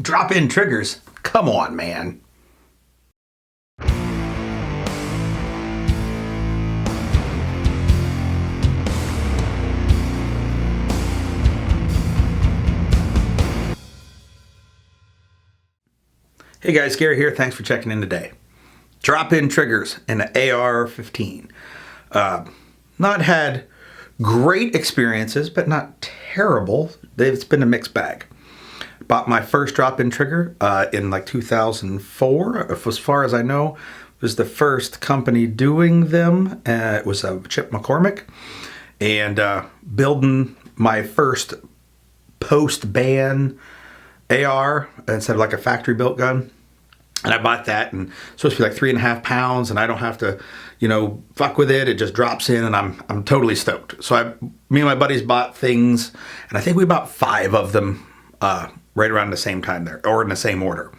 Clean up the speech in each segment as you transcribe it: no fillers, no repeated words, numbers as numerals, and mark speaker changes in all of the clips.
Speaker 1: Drop-in triggers? Come on, man. Hey guys, Garry here. Thanks for checking in today. Drop-in triggers in the AR-15. Not had great experiences, but not terrible. It's been a mixed bag. Bought my first drop-in trigger in like 2004. As far as I know, it was the first company doing them. It was a Chip McCormick. And building my first post-ban AR instead of like a factory-built gun. And I bought that, and it's supposed to be like 3.5 pounds, and I don't have to, fuck with it. It just drops in, and I'm totally stoked. So me and my buddies bought things, and I think we bought 5 of them right around the same time there, or in the same order.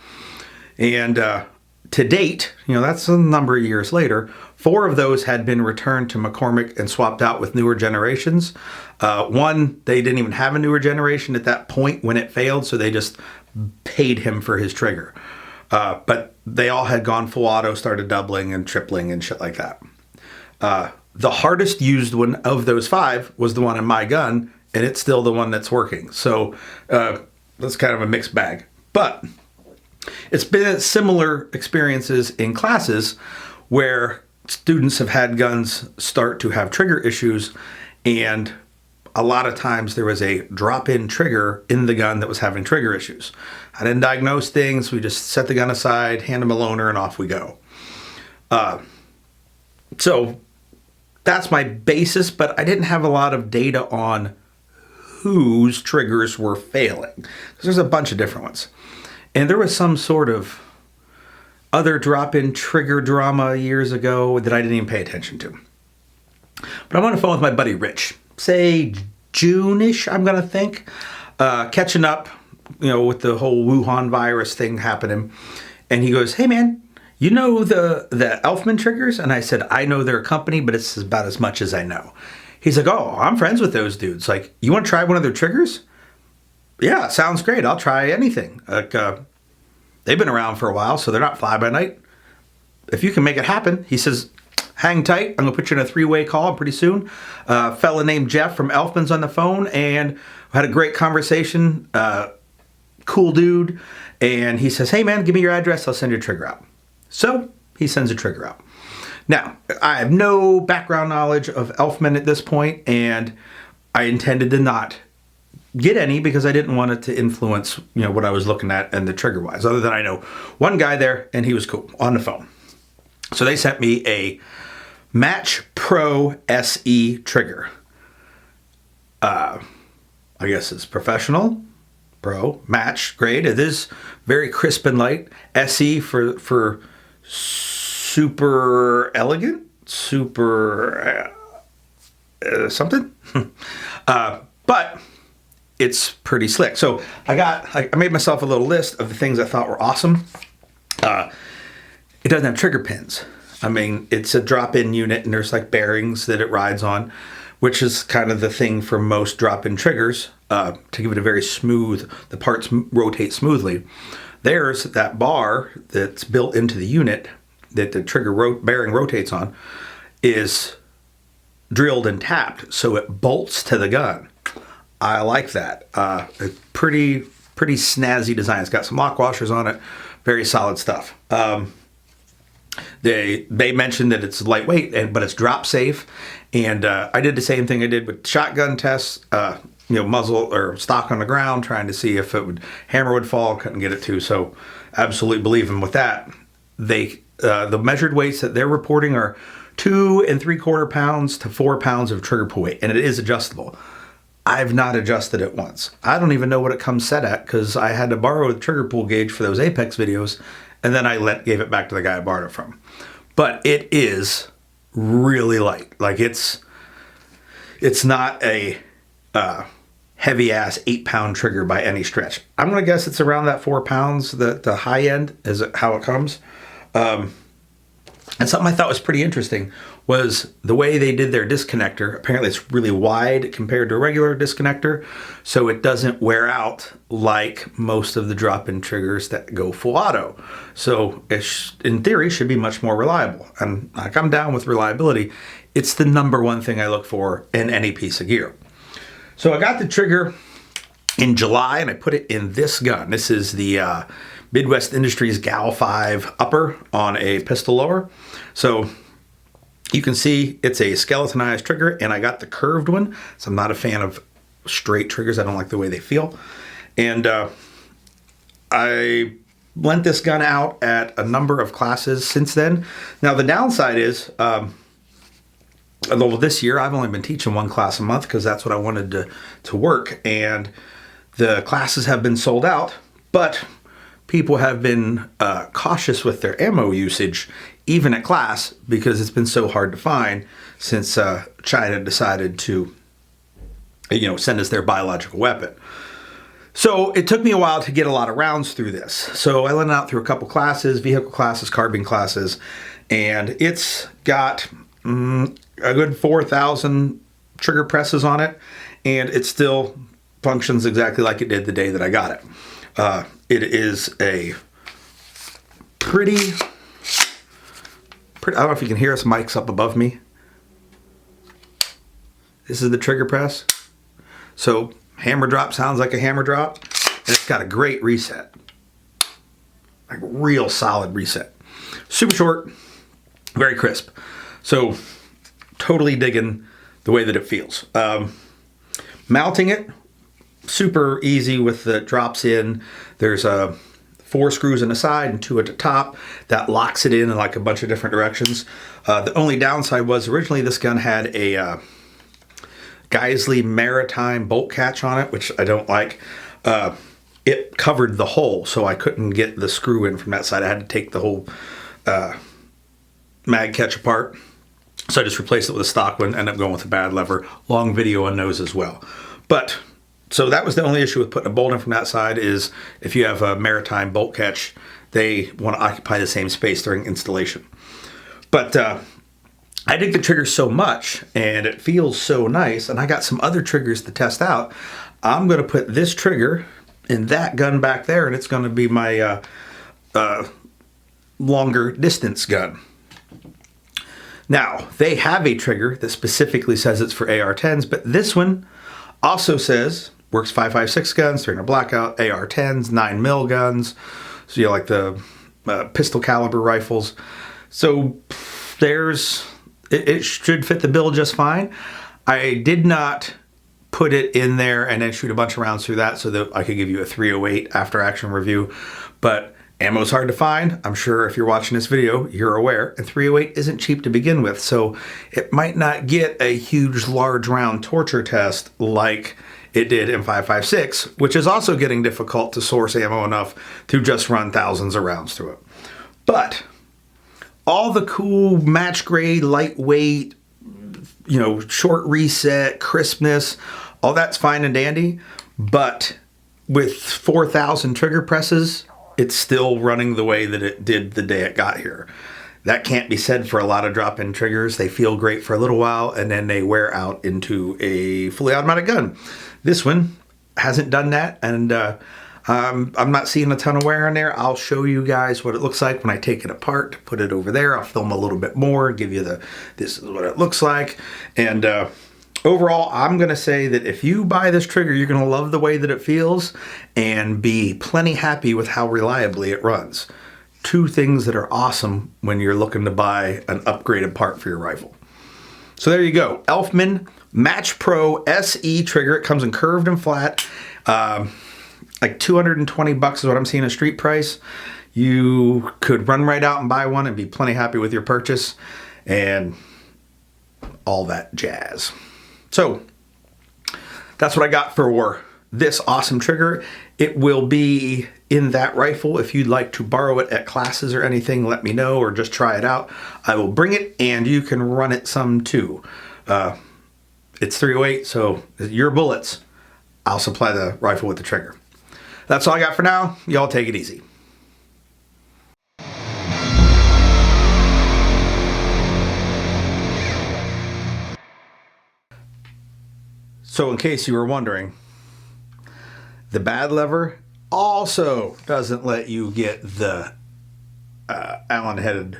Speaker 1: And to date, that's a number of years later, 4 of those had been returned to McCormick and swapped out with newer generations. One, they didn't even have a newer generation at that point when it failed, so they just paid him for his trigger. But they all had gone full auto, started doubling and tripling and shit like that. The hardest used one of those 5 was the one in my gun, and it's still the one that's working. So that's kind of a mixed bag. But it's been similar experiences in classes where students have had guns start to have trigger issues, and a lot of times there was a drop-in trigger in the gun that was having trigger issues. I didn't diagnose things. We just set the gun aside, hand them a loaner, and off we go. So that's my basis, but I didn't have a lot of data on whose triggers were failing, because there's a bunch of different ones. And there was some sort of other drop-in trigger drama years ago that I didn't even pay attention to. But I'm on the phone with my buddy Rich. Say June-ish, I'm gonna think, catching up, with the whole Wuhan virus thing happening. And he goes, "Hey man, you know the Elfman triggers?" And I said, "I know they're a company, but it's about as much as I know." He's like, "Oh, I'm friends with those dudes. Like, you want to try one of their triggers?" "Yeah, sounds great. I'll try anything." Like, they've been around for a while, so they're not fly by night. If you can make it happen, he says, hang tight. I'm going to put you in a 3-way call pretty soon. A fella named Jeff from Elfman's on the phone, and we had a great conversation. Cool dude. And he says, "Hey man, give me your address. I'll send your trigger out." So he sends a trigger out. Now, I have no background knowledge of Elfman at this point, and I intended to not get any because I didn't want it to influence, what I was looking at and the trigger wise, other than I know one guy there and he was cool on the phone. So they sent me a Match Pro SE trigger. I guess it's professional, pro, match, great. It is very crisp and light. SE for super elegant, super something. But it's pretty slick. So I made myself a little list of the things I thought were awesome. It doesn't have trigger pins. I mean, it's a drop-in unit, and there's like bearings that it rides on, which is kind of the thing for most drop-in triggers, to give it a very smooth, the parts rotate smoothly. There's that bar that's built into the unit that the trigger bearing rotates on is drilled and tapped, so it bolts to the gun. I like that. It's pretty snazzy design. It's got some lock washers on it. Very solid stuff. They mentioned that it's lightweight, but it's drop safe. And I did the same thing I did with shotgun tests. Muzzle or stock on the ground, trying to see if hammer would fall. Couldn't get it to. So absolutely believe them with that. The measured weights that they're reporting are 2 3/4 pounds to 4 pounds of trigger pull weight, and it is adjustable. I've not adjusted it once. I don't even know what it comes set at, because I had to borrow the trigger pull gauge for those Apex videos, and then I gave it back to the guy I borrowed it from. But it is really light. Like, it's not a heavy ass 8-pound trigger by any stretch. I'm gonna guess it's around that 4 pounds. The high end is how it comes. And something I thought was pretty interesting was the way they did their disconnector. Apparently it's really wide compared to a regular disconnector, so it doesn't wear out like most of the drop-in triggers that go full auto. So it in theory should be much more reliable. And like, I'm down with reliability. It's the number one thing I look for in any piece of gear. So I got the trigger in July and I put it in this gun. This is the Midwest Industries Gal 5 upper on a pistol lower. So you can see it's a skeletonized trigger, and I got the curved one. So I'm not a fan of straight triggers. I don't like the way they feel. And I lent this gun out at a number of classes since then. Now the downside is, although this year I've only been teaching one class a month because that's what I wanted to work, and the classes have been sold out, but people have been cautious with their ammo usage, even at class, because it's been so hard to find since China decided to, send us their biological weapon. So it took me a while to get a lot of rounds through this. So I lent it out through a couple classes, vehicle classes, carbine classes, and it's got a good 4,000 trigger presses on it, and it still functions exactly like it did the day that I got it. It is a pretty, I don't know if you can hear us, mic's up above me. This is the trigger press. So hammer drop sounds like a hammer drop, and it's got a great reset. Like real solid reset. Super short, very crisp. So totally digging the way that it feels. Mounting it, super easy with the drops in. There's 4 screws on the side and 2 at the top. That locks it in like a bunch of different directions. The only downside was originally this gun had a Geisley Maritime bolt catch on it, which I don't like. It covered the hole, so I couldn't get the screw in from that side. I had to take the whole mag catch apart. So I just replaced it with a stock one, ended up going with a bad lever. Long video on those as well. But so that was the only issue with putting a bolt in from that side, is if you have a Maritime bolt catch, they want to occupy the same space during installation. But I dig the trigger so much, and it feels so nice, and I got some other triggers to test out. I'm going to put this trigger in that gun back there, and it's going to be my longer distance gun. Now, they have a trigger that specifically says it's for AR-10s, but this one also says works 5.56 guns, 300 blackout, AR-10s, 9mm guns. So you like the pistol caliber rifles. So it should fit the bill just fine. I did not put it in there and then shoot a bunch of rounds through that so that I could give you a 308 after action review. But ammo's hard to find. I'm sure if you're watching this video, you're aware. And 308 isn't cheap to begin with. So it might not get a huge large round torture test like it did in 5.56, which is also getting difficult to source ammo enough to just run thousands of rounds through it. But all the cool match grade, lightweight, short reset, crispness, all that's fine and dandy. But with 4,000 trigger presses, it's still running the way that it did the day it got here. That can't be said for a lot of drop-in triggers. They feel great for a little while, and then they wear out into a fully automatic gun. This one hasn't done that, and I'm not seeing a ton of wear in there. I'll show you guys what it looks like when I take it apart, put it over there. I'll film a little bit more, give you this is what it looks like. And overall, I'm going to say that if you buy this trigger, you're going to love the way that it feels and be plenty happy with how reliably it runs. 2 things that are awesome when you're looking to buy an upgraded part for your rifle. So there you go. Elfman Match Pro SE trigger. It comes in curved and flat. Like $220 is what I'm seeing a street price. You could run right out and buy one and be plenty happy with your purchase and all that jazz. So that's what I got for this awesome trigger. It will be in that rifle. If you'd like to borrow it at classes or anything, let me know, or just try it out. I will bring it and you can run it some too. It's 308, so your bullets, I'll supply the rifle with the trigger. That's all I got for now. Y'all take it easy. So in case you were wondering, the bad lever also doesn't let you get the Allen-headed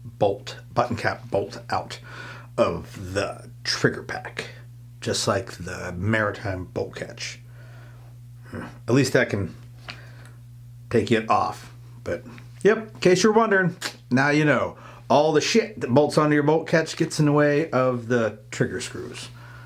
Speaker 1: bolt, button cap bolt out of the trigger pack, just like the maritime bolt catch. At least that can take it off. But yep, in case you're wondering, now you know. All the shit that bolts onto your bolt catch gets in the way of the trigger screws.